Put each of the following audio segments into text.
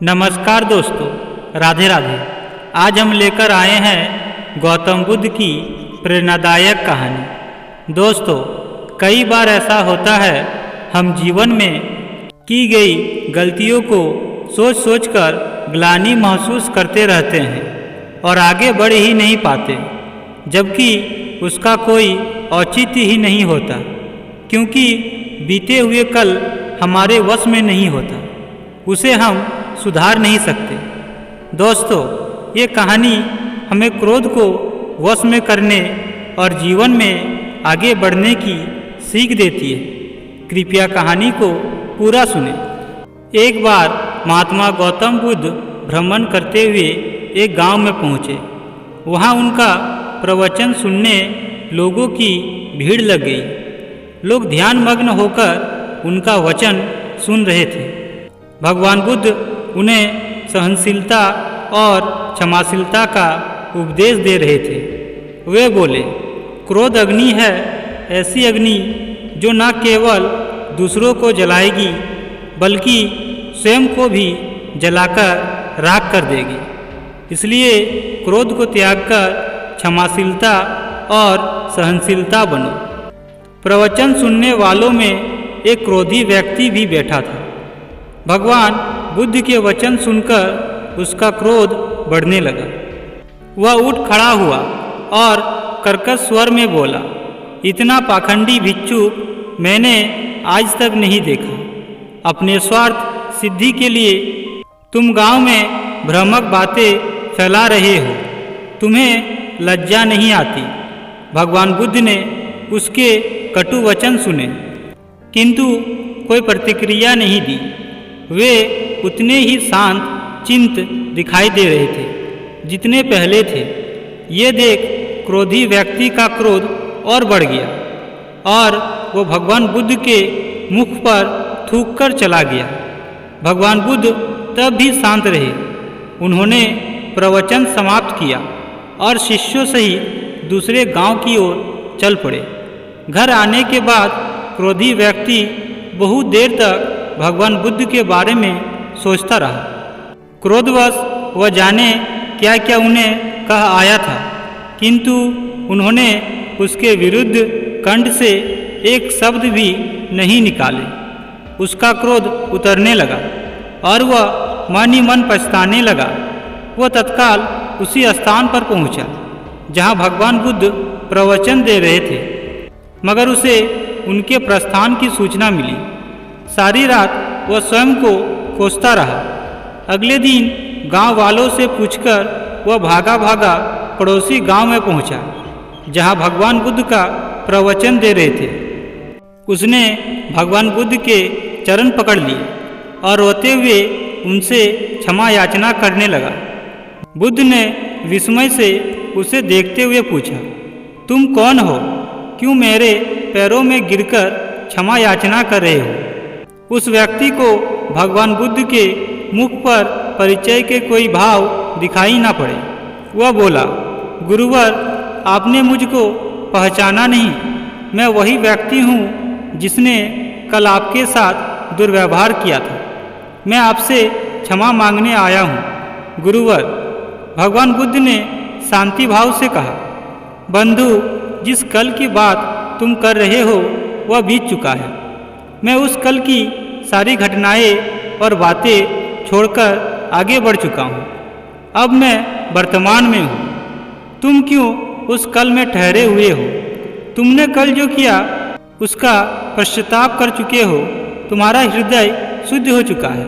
नमस्कार दोस्तों, राधे राधे। आज हम लेकर आए हैं गौतम बुद्ध की प्रेरणादायक कहानी। दोस्तों, कई बार ऐसा होता है हम जीवन में की गई गलतियों को सोच सोच कर ग्लानि महसूस करते रहते हैं और आगे बढ़ ही नहीं पाते, जबकि उसका कोई औचित्य ही नहीं होता, क्योंकि बीते हुए कल हमारे वश में नहीं होता, उसे हम सुधार नहीं सकते। दोस्तों, ये कहानी हमें क्रोध को वश में करने और जीवन में आगे बढ़ने की सीख देती है। कृपया कहानी को पूरा सुने। एक बार महात्मा गौतम बुद्ध भ्रमण करते हुए एक गांव में पहुँचे। वहाँ उनका प्रवचन सुनने लोगों की भीड़ लग गई। लोग ध्यानमग्न होकर उनका वचन सुन रहे थे। भगवान बुद्ध उन्हें सहनशीलता और क्षमाशीलता का उपदेश दे रहे थे। वे बोले, क्रोध अग्नि है, ऐसी अग्नि जो न केवल दूसरों को जलाएगी बल्कि स्वयं को भी जलाकर राख कर देगी। इसलिए क्रोध को त्याग कर क्षमाशीलता और सहनशीलता बनो। प्रवचन सुनने वालों में एक क्रोधी व्यक्ति भी बैठा था। भगवान बुद्ध के वचन सुनकर उसका क्रोध बढ़ने लगा। वह उठ खड़ा हुआ और कर्कश स्वर में बोला, इतना पाखंडी भिक्षुक मैंने आज तक नहीं देखा। अपने स्वार्थ सिद्धि के लिए तुम गांव में भ्रामक बातें फैला रहे हो। तुम्हें लज्जा नहीं आती। भगवान बुद्ध ने उसके कटु वचन सुने, किंतु कोई प्रतिक्रिया नहीं दी। वे उतने ही शांत चिंत दिखाई दे रहे थे जितने पहले थे। ये देख क्रोधी व्यक्ति का क्रोध और बढ़ गया और वो भगवान बुद्ध के मुख पर थूक कर चला गया। भगवान बुद्ध तब भी शांत रहे। उन्होंने प्रवचन समाप्त किया और शिष्यों सहित दूसरे गांव की ओर चल पड़े। घर आने के बाद क्रोधी व्यक्ति बहुत देर तक भगवान बुद्ध के बारे में सोचता रहा। क्रोधवश वह जाने क्या क्या उन्हें कह आया था, किंतु उन्होंने उसके विरुद्ध कंठ से एक शब्द भी नहीं निकाले। उसका क्रोध उतरने लगा और वह मन ही मन पछताने लगा। वह तत्काल उसी स्थान पर पहुंचा जहां भगवान बुद्ध प्रवचन दे रहे थे, मगर उसे उनके प्रस्थान की सूचना मिली। सारी रात वह स्वयं को कोसता रहा। अगले दिन गांव वालों से पूछकर वह भागा भागा पड़ोसी गांव में पहुंचा जहां भगवान बुद्ध का प्रवचन दे रहे थे। उसने भगवान बुद्ध के चरण पकड़ लिए और रोते हुए उनसे क्षमा याचना करने लगा। बुद्ध ने विस्मय से उसे देखते हुए पूछा, तुम कौन हो? क्यों मेरे पैरों में गिरकर क्षमा याचना कर रहे हो? उस व्यक्ति को भगवान बुद्ध के मुख पर परिचय के कोई भाव दिखाई ना पड़े। वह बोला, गुरुवर, आपने मुझको पहचाना नहीं। मैं वही व्यक्ति हूँ जिसने कल आपके साथ दुर्व्यवहार किया था। मैं आपसे क्षमा मांगने आया हूँ। गुरुवर, भगवान बुद्ध ने शांति भाव से कहा, बंधु, जिस कल की बात तुम कर रहे हो वह बीत चुका है। मैं उस कल की सारी घटनाएं और बातें छोड़कर आगे बढ़ चुका हूँ। अब मैं वर्तमान में हूँ। तुम क्यों उस कल में ठहरे हुए हो? तुमने कल जो किया उसका पश्चाताप कर चुके हो। तुम्हारा हृदय शुद्ध हो चुका है।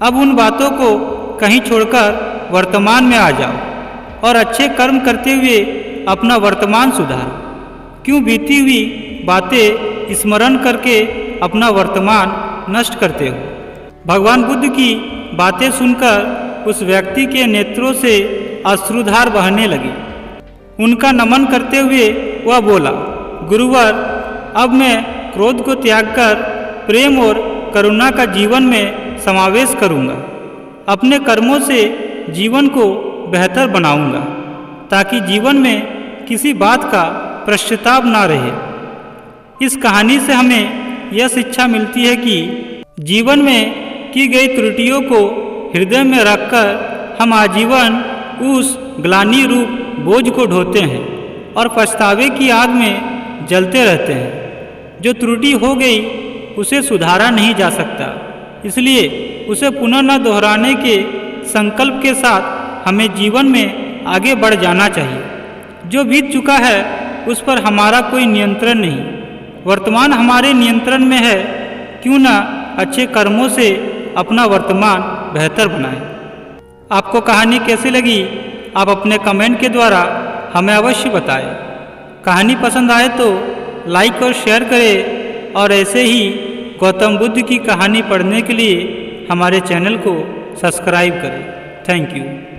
अब उन बातों को कहीं छोड़कर वर्तमान में आ जाओ और अच्छे कर्म करते हुए अपना वर्तमान सुधारो। क्यों बीती हुई बातें स्मरण करके अपना वर्तमान नष्ट करते हो? भगवान बुद्ध की बातें सुनकर उस व्यक्ति के नेत्रों से अश्रुधार बहने लगे। उनका नमन करते हुए वह बोला, गुरुवर, अब मैं क्रोध को त्याग कर प्रेम और करुणा का जीवन में समावेश करूंगा। अपने कर्मों से जीवन को बेहतर बनाऊंगा ताकि जीवन में किसी बात का पश्चाताप ना रहे। इस कहानी से हमें यह शिक्षा मिलती है कि जीवन में की गई त्रुटियों को हृदय में रखकर हम आजीवन उस ग्लानि रूप बोझ को ढोते हैं और पछतावे की आग में जलते रहते हैं। जो त्रुटि हो गई उसे सुधारा नहीं जा सकता, इसलिए उसे पुनः न दोहराने के संकल्प के साथ हमें जीवन में आगे बढ़ जाना चाहिए। जो बीत चुका है उस पर हमारा कोई नियंत्रण नहीं, वर्तमान हमारे नियंत्रण में है। क्यों न अच्छे कर्मों से अपना वर्तमान बेहतर बनाएं। आपको कहानी कैसी लगी आप अपने कमेंट के द्वारा हमें अवश्य बताएं। कहानी पसंद आए तो लाइक और शेयर करें और ऐसे ही गौतम बुद्ध की कहानी पढ़ने के लिए हमारे चैनल को सब्सक्राइब करें। Thank you.